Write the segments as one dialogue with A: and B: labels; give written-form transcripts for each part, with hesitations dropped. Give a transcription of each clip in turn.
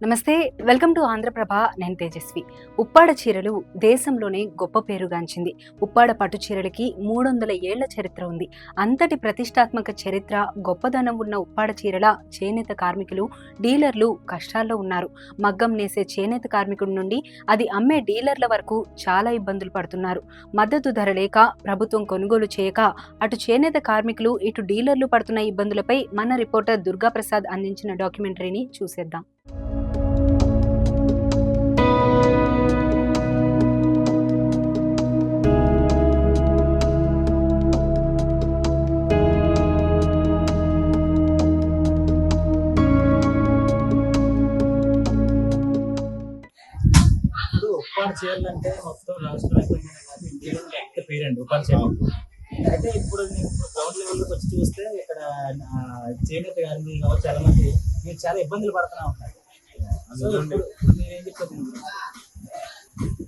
A: నమస్తే, welcome to Andhraprabha. నేను తేజస్వి. ఉప్పాడ చీరలు దేశంలోనే గొప్ప పేరుగాంచింది. ఉప్పాడ పట్టు చీరలకి 300 ఏళ్ల చరిత్ర ఉంది. అంతటి ప్రతిష్టాత్మక చరిత్ర, గొప్పదనం ఉన్న ఉప్పాడ చీరల చేనేత కార్మికులు, డీలర్లు కష్టాల్లో ఉన్నారు. మగ్గం నేసే చేనేత కార్మికుడి నుండి అది అమ్మే డీలర్ల వరకు చాలా ఇబ్బందులు పడుతున్నారు. మద్దతు ధర లేక, ప్రభుత్వం కొనుగోలు చేయక అటు చేనేత కార్మికులు, ఇటు డీలర్లు పడుతున్న ఇబ్బందులపై మన రిపోర్టర్ దుర్గాప్రసాద్ అందించిన డాక్యుమెంటరీని చూసేద్దాం.
B: ఉప్పాడ చీరలు అంటే మొత్తం రాష్ట్ర వ్యాప్తంగా కాదు, ఇండియాలో ఎంత పేరండి ఉప్పాడ చీరలు. అయితే ఇప్పుడు నేను గ్రౌండ్ లెవెల్లోకి వచ్చి చూస్తే ఇక్కడ చేనేత కార్మికులు కావచ్చు, చాలా మంది మీరు చాలా ఇబ్బందులు పడుతూనే ఉంటారు. సో ఇప్పుడు మీరేం చెప్తారు?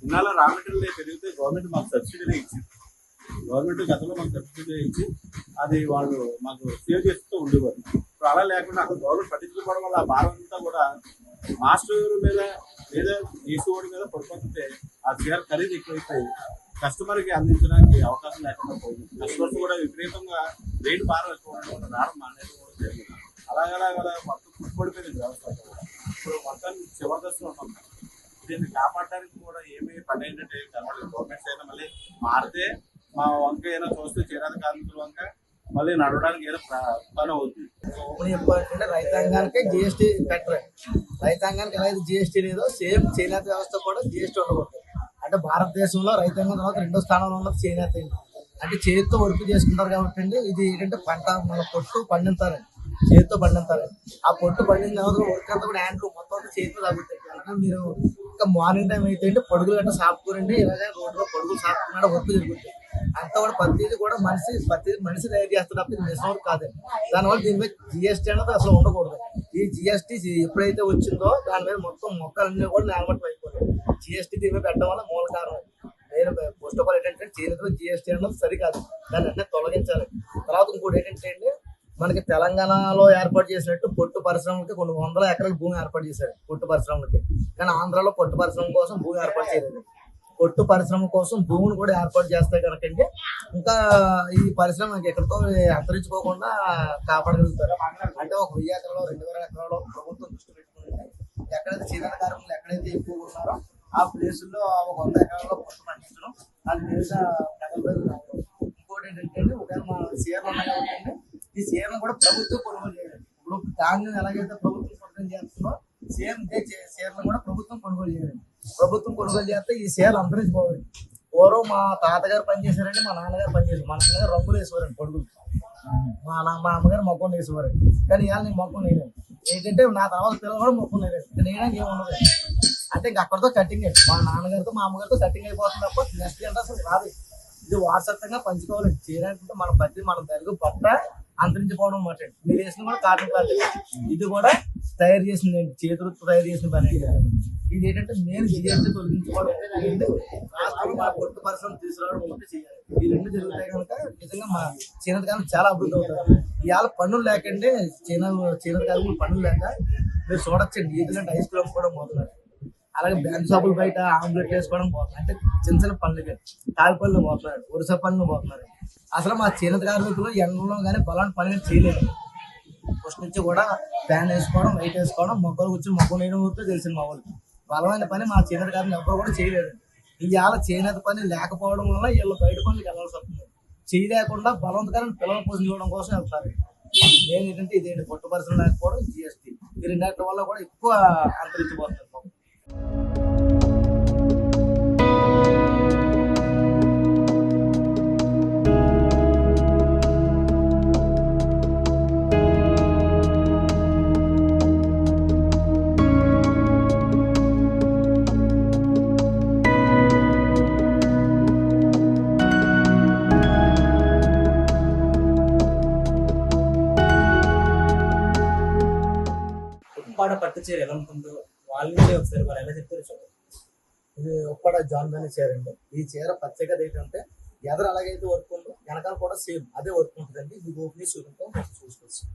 C: ఇన్నాళ్ళ రా మెటీరియల్ పెరిగితే గవర్నమెంట్ మాకు సబ్సిడీ ఇచ్చింది. గవర్నమెంట్ గతంలో మాకు సబ్సిడీ ఇచ్చి అది వాళ్ళు మాకు సేవ్ చేస్తూ ఉండేవారు. ఇప్పుడు అలా లేకుండా అక్కడ గవర్నమెంట్ పట్టించుకోవడం వల్ల ఆ భారం అంతా కూడా మాస్టర్ మీద లేదా తీసుకోవడం మీద పడిపోతుంటే ఆ చీర ఖరీదు ఎక్కువైపోయి కస్టమర్కి అందించడానికి అవకాశం లేకుండా పోయింది. కస్టమర్స్ కూడా విపరీతంగా రేటు భారం ఎక్కువ ఉండడం వల్ల రావడం మానేది కూడా జరిగింది. అలాగలా మొత్తం పుట్టుపడిపోయింది వ్యవస్థ కూడా. ఇప్పుడు మొత్తం చివరి దశలో ఉన్నాం. దీన్ని కాపాడడానికి కూడా ఏమీ పని ఏంటంటే కనబడలేదు. గవర్నమెంట్స్ అయినా మళ్ళీ మారితే మా వంక అయినా చూస్తే చేనేత కార్మికుల వంక మళ్ళీ నడవడానికి ఏదో పని అవుతుంది.
B: ఇప్పుడు చెప్పాలంటే రైతాంగానికి జిఎస్టీ పెట్టరు. రైతాంగానికి ఎలా అయితే జిఎస్టీ లేదో సేమ్ చేనేత వ్యవస్థ కూడా జిఎస్టీ ఉండకూడదు. అంటే భారతదేశంలో రైతాంగం తర్వాత 2వ స్థానంలో ఉన్నది చేనేత. అంటే చేతితో వర్క్ చేసుకుంటారు కాబట్టి అండి, ఇది ఏంటంటే పంట మన పొట్టు పండించాలి, చేతితో పండించాలి. ఆ పొట్టు పండిన తర్వాత వర్క్ అంతా కూడా హ్యాండ్ మొత్తం చేతితో తగ్గుతాయి. అంటే మీరు ఇంకా మార్నింగ్ టైం అయితే పడుగులు గట్రా సాపుకోరండి, ఇలాగే రోడ్లో పడుగులు సాపుకున్నాడు వర్క్ జరుగుతుంది. అంతా కూడా ప్రతిదీ కూడా మనిషి తయారు చేస్తున్నప్పుడు ఇది నిజం కాదండి. దానివల్ల దీని మీద జిఎస్టీ అనేది అసలు ఉండకూడదు. ఈ జిఎస్టీ ఎప్పుడైతే వచ్చిందో దాని మీద మొత్తం మొక్కలన్నీ కూడా నేలమట్టం అయిపోతాయి. జిఎస్టీ దీని మీద పెట్టడం వల్ల మూల కారణం. నేను ఫస్ట్ ఆఫ్ ఆల్ ఏంటంటే చేనేతలో జిఎస్టీ అన్నది సరికాదు, దాన్ని అంటే తొలగించాలి. తర్వాత ఇంకోటి ఏంటంటే అండి, మనకి తెలంగాణలో ఏర్పాటు చేసినట్టు పొట్టు పరిశ్రమలకి కొన్ని 100 ఎకరాల భూమి ఏర్పాటు చేశారు పొట్టు పరిశ్రమలకి. కానీ ఆంధ్రాలో పొట్టు పరిశ్రమ కోసం భూమి ఏర్పాటు చేయలేదు. పొట్టు పరిశ్రమ కోసం భూములు కూడా ఏర్పాటు చేస్తే కనుకండి ఇంకా ఈ పరిశ్రమ ఎక్కడితో అంతరించుకోకుండా కాపాడగలుగుతారు. అంటే ఒక 1000 ఎకరాలు 2000 ఎకరాలు ప్రభుత్వం దృష్టి పెట్టుకుంటే ఎక్కడైతే చేనేత కార్మికులు ఎక్కడైతే ఎక్కువ ఉన్నారో ఆ ప్లేసుల్లో ఒక 100 ఎకరాల్లో పొట్టు పండించడం, దాని మీద ఇంకోటి ఏంటంటే ఒకవేళ మా చీరలు ఉన్నాయి కాబట్టి ఈ చీరను కూడా ప్రభుత్వం కొనుగోలు చేయాలి. ఇప్పుడు ధాన్యం ఎలాగైతే ప్రభుత్వం కొనుగోలు చేస్తుందో సేమ్ చీరను కూడా ప్రభుత్వం కొనుగోలు చేయాలి. ప్రభుత్వం కొనుగోలు చేస్తే ఈ చీరలు అంతరించిపోవాలి. పూర్వం మా తాతగారు పనిచేశారండి, మా నాన్నగారు పనిచేశారు. మా నాన్నగారు రంగులు వేసేవారండి పొడుగులు, మా అమ్మగారు మొక్కలు వేసేవారండి. కానీ ఇవాళ నేను మొక్కలు వేయలేదు. ఏంటంటే నా తర్వాత పిల్లలు కూడా మొక్కలు వేయలేదు. వేయడానికి ఏముండదు. అంటే ఇంక అక్కడితో కటింగ్ మా నాన్నగారితో మా అమ్మగారితో కటింగ్ అయిపోతుంది తప్ప నెక్స్ట్ జనరేషన్ రాదు. ఇది వారసత్వంగా పంచుకోవాలి. చేయాలంటే మన బట్టి మన తెలుగు పట్ట అంతరించిపోవడం అన్నమాట. మీరు వేసిన కూడా కాటన్ క్లాత్, ఇది కూడా తయారు చేసిందండి, చేతులతో తయారు చేసిన పని. ఇది ఏంటంటే నేను జిఎస్టీ తొలగించుకోవడం, మా పొట్టు పరిశ్రమ తీసుకురావడం ఒకటి చేయాలి. ఈ రెండు జరుగుతాయి కనుక నిజంగా మా చేనేత కాలం చాలా అభివృద్ధి అవుతుంది. ఇవాళ పన్నులు లేకండి, చేనేత కాలం పన్నులు లేక మీరు చూడొచ్చండి. ఎందుకంటే ఐస్ క్రీమ్ కూడా పోతున్నారు, అలాగే బ్యాంక్ షాపులు బయట ఆమ్లెట్లు వేసుకోవడం పోతున్నారు. అంటే చిన్న పనులకి తాగి పనులు పోతున్నారు, వరుస పనులు పోతున్నారు. అసలు మా చేనేత కార్మికులు ఎండలో కానీ బలాన్ని పని చేయలేదు. ఫస్ట్ నుంచి కూడా ఫ్యాన్ వేసుకోవడం, లైట్ వేసుకోవడం, మొక్కలు కూర్చొని మొక్కలు వేయడం వరకు తెలిసింది మా వాళ్ళు. బలమైన పని మా చేనేత కార్మికులు ఎవరు కూడా చేయలేదు. ఇవాళ చేనేత పని లేకపోవడం వల్ల వీళ్ళు బయట పనులకు వెళ్ళాల్సి వస్తుంది. చేయలేకుండా బలవంతకరం పిల్లలు పోషించుకోవడం కోసం వెళ్తారు. నేను ఏంటంటే ఇదేంటి పొట్టు పరిశ్రమ లేకపోవడం, జిఎస్టీ, ఈ రెండింటి వల్ల కూడా ఎక్కువ అంతరించిపోతుంది. ఉప్పాడ పట్టు చీర ఎలా ఉంటుందో వాళ్ళ నుంచి ఒకసారి వాళ్ళు ఎలా చెప్తారు చూడండి. ఇది ఉప్పాడ జాన్దాని చీర అండి. ఈ చీర ప్రత్యేకత ఏంటంటే ఎదరు ఎలాగైతే వర్క్ ఉందో వెనకాల కూడా సేమ్ అదే వర్క్ ఉంటుందండి. ఇది ఓపెన్ చూసుకుంటాం, చూసుకోవచ్చు.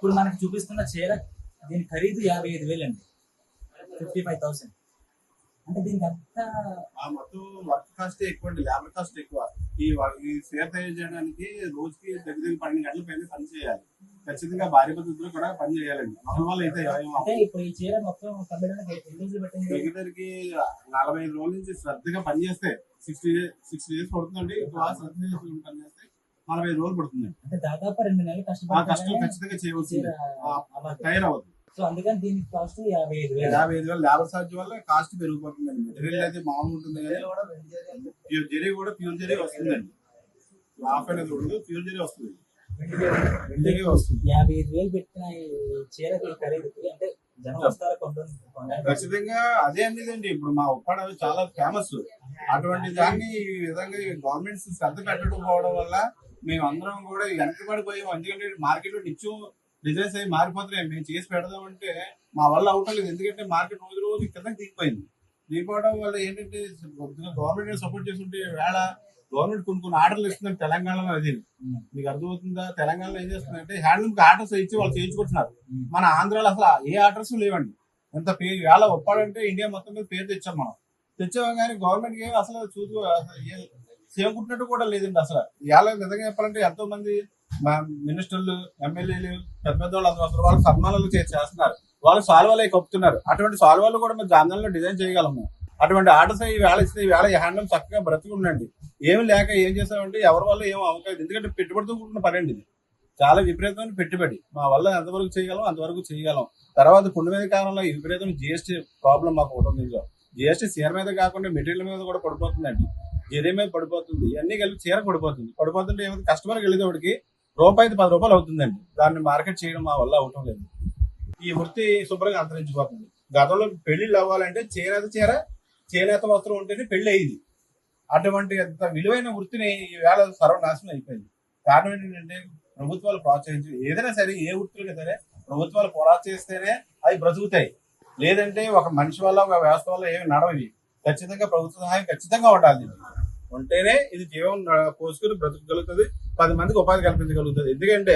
D: ఇప్పుడు మనకి చూపిస్తున్న చీర దీని ఖరీదు 55,000 అండి, 55,000. అంటే దీనికి అంత
C: ఆ మొత్తం వర్క్ కాస్ట్ ఎక్కువ అండి, లేబర్ కాస్ట్ ఎక్కువ. ఈ చీర తయారు చేయడానికి రోజుకి దగ్గర 12 గంటల పైన పని చేయాలి. ఖచ్చితంగా భార్య భర్తలు కూడా పని చేయాలండి. మన వల్ల అయితే
D: అంటే ఇప్పుడు ఈ చీర మొత్తం కంప్లీట్ ఎన్ని రోజులు పెట్టింది?
C: దగ్గరికి 45 రోజుల నుంచి శ్రద్ధగా పని చేస్తే 60 డేస్ పడుతుందండి. శ్రద్ధగా పని చేస్తే 45 రోజులు పడుతుంది.
D: అంటే దాదాపు 2 నెలలు
C: ఆ కష్టం
D: కష్టపడి
C: ఖచ్చితంగా చేయవలసింది, తయారవద్దు.
D: సో అందుకని దీనికి కాస్ట్ 55,000.
C: 55,000 లేబర్ ఛార్జ్ వల్ల కాస్ట్ పెరిగిపోతుందండి. మెటీరియల్ అయితే మామూలు ఉంటుంది కానీ ప్యూర్ జరీ కూడా ప్యూర్ జరీ వస్తుందండి. హాఫ్ అనేది ఉండదు, ప్యూర్ జరీ వస్తుంది, జరీ వస్తుంది.
D: 55,000 పెట్టిన ఈ చీరకి ఖరీదుకి అంటే జనం వస్తారా కొంటారు?
C: ఖచ్చితంగా అదే అనేదండి. ఇప్పుడు మా ఉప్పాడ చాలా ఫేమస్. అటువంటి దాన్ని ఈ విధంగా గవర్నమెంట్ శ్రద్ధ పెట్టకపోవడం వల్ల మేము అందరం కూడా వెనకబడిపోయాం. ఎందుకంటే మార్కెట్ లో నిత్యం డిజైన్స్ అవి మారిపోతున్నాయి. మేము చేసి పెడదామంటే మా వల్ల అవటలేదు. ఎందుకంటే మార్కెట్ రోజు రోజు కిందకి దిగిపోయింది. దిగిపోవడం వల్ల ఏంటంటే గవర్నమెంట్ సపోర్ట్ చేస్తుంటే వేళ గవర్నమెంట్ కొన్ని ఆర్డర్లు ఇస్తుంది తెలంగాణలో. అది మీకు అర్థమవుతుందా? తెలంగాణలో ఏం చేస్తుందంటే హ్యాండ్లూమ్ కి ఆర్డర్స్ ఇచ్చి వాళ్ళు చేయించుకుంటున్నారు. మన ఆంధ్రాలో అసలు ఏ ఆర్డర్స్ లేవండి. ఎంత పేరు వేళ ఒప్పాడంటే ఇండియా మొత్తం మీద పేరు తెచ్చాం మనం. తెచ్చాం కానీ గవర్నమెంట్ ఏమి అసలు చూసు చేయకుంటున్నట్టు కూడా లేదండి. అసలు ఇవాళ నిజంగా చెప్పాలంటే ఎంతో మంది మినిస్టర్లు, ఎమ్మెల్యేలు, పెద్ద పెద్ద వాళ్ళు అసలు వాళ్ళు సన్మానాలు చేస్తున్నారు. వాళ్ళు సాల్వాలు కప్పుతున్నారు. అటువంటి సాల్వాలు కూడా మేము ఆంధ్రలో డిజైన్ చేయగలము. అటువంటి ఆర్డర్స్ ఈ వేళ ఇస్తే ఈ వేళ హ్యాండ్లూమ్ చక్కగా బ్రతుకుండండి. ఏమి లేక ఏం చేస్తామంటే ఎవరి వల్ల ఏం అవ్వలేదు. ఎందుకంటే పెట్టుబడితో కూడిన పని అండి ఇది. చాలా విపరీతమైన పెట్టుబడి. మా వల్ల ఎంతవరకు చేయగలం అంతవరకు చేయగలం. తర్వాత కొండ మీద కాలంలో ఈ విపరీతమైన జిఎస్టీ ప్రాబ్లం మాకు ఉంటుంది. జిఎస్టీ చీర మీద కాకుండా మెటీరియల్ మీద కూడా పడిపోతుందండి. జరీ మీద పడిపోతుంది, ఇవన్నీ కలిపి చీర పడిపోతుంటే ఏమైతే కస్టమర్కి వెళ్ళేటప్పటికి రూపాయి 10 రూపాయలు అవుతుందండి. దాన్ని మార్కెట్ చేయడం మా వల్ల అవటం లేదు. ఈ వృత్తి శుభ్రంగా అంతరించిపోతుంది. గతంలో పెళ్లిళ్ళు అవ్వాలంటే చేనేత వస్త్రం ఉంటేనే పెళ్లి అయ్యింది. అటువంటి అంత విలువైన వృత్తిని ఈ వేళ సర్వనాశనం అయిపోయింది. కారణం ఏంటంటే ప్రభుత్వాలు ప్రోత్సహించి ఏదైనా సరే ఏ వృత్తులకి సరే ప్రభుత్వాలు ప్రోత్సహిస్తేనే అవి బ్రతుకుతాయి. లేదంటే ఒక మనిషి వల్ల ఒక వ్యవస్థ వల్ల ఏమి నడవవి. ఖచ్చితంగా ప్రభుత్వ సహాయం ఖచ్చితంగా ఉండాలి. ఉంటేనే ఇది జీవం పోసుకుని బ్రతకగలుగుతుంది, 10 మందికి ఉపాధి కల్పించగలుగుతుంది. ఎందుకంటే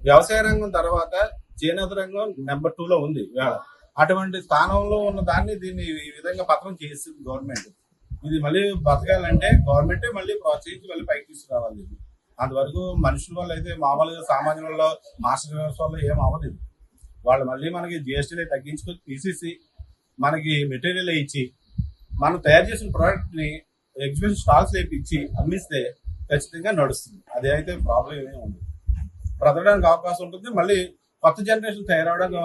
C: వ్యవసాయ రంగం తర్వాత చేనేత రంగం నెంబర్ 2 లో ఉంది ఇవాళ. అటువంటి స్థానంలో ఉన్న దాన్ని దీన్ని ఈ విధంగా పత్రం చేసింది గవర్నమెంట్. ఇది మళ్ళీ బతకాలంటే గవర్నమెంటే మళ్ళీ ప్రోత్సహించి మళ్ళీ పైకి తీసుకురావాలి. అంతవరకు మనుషుల వల్ల అయితే మామూలుగా సామాన్యుల వల్ల మాస్టర్ వ్యవస్థ వల్ల ఏం అవ్వలేదు. వాళ్ళు మళ్ళీ మనకి జిఎస్టీని తగ్గించుకొని తీసేసి మనకి మెటీరియల్ ఇచ్చి మనం తయారు చేసిన ప్రోడక్ట్ ని ఎగ్జిబిషన్ స్టాల్స్ ఇచ్చి అమ్మిస్తే ఖచ్చితంగా నడుస్తుంది. అదే అయితే ప్రాబ్లం ఏమీ ఉంది. బ్రతకడానికి అవకాశం ఉంటుంది. మళ్ళీ కొత్త జనరేషన్ తయారవడానికి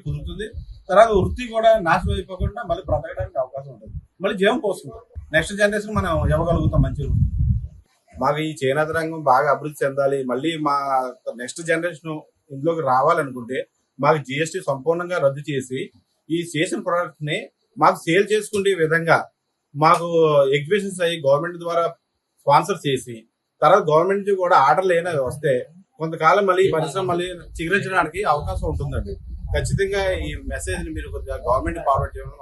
C: కుదురుతుంది. తర్వాత వృత్తి కూడా నాశనం అయిపోకుండా మళ్ళీ బ్రతకడానికి అవకాశం ఉంటుంది. మళ్ళీ జీవం పోస్తుంది. నెక్స్ట్ జనరేషన్ మనం ఇవ్వగలుగుతాం మంచి వృత్తి. మాకు ఈ చేనేత రంగం బాగా అభివృద్ధి చెందాలి, మళ్ళీ మా నెక్స్ట్ జనరేషన్ ఇందులోకి రావాలనుకుంటే మాకు జిఎస్టీ సంపూర్ణంగా రద్దు చేసి ఈ చేసిన ప్రోడక్ట్ ని మాకు సేల్ చేసుకునే విధంగా మాకు ఎగ్జిబిషన్స్ అయ్యి గవర్నమెంట్ ద్వారా స్పాన్సర్ చేసి తర్వాత గవర్నమెంట్ నుంచి కూడా ఆర్డర్లు ఏమైనా వస్తే కొంతకాలం మళ్ళీ ఈ పరిశ్రమ మళ్ళీ చిగురించడానికి అవకాశం ఉంటుందండి. ఖచ్చితంగా ఈ మెసేజ్ ని మీరు గవర్నమెంట్ ఫార్వర్డ్ చేయడం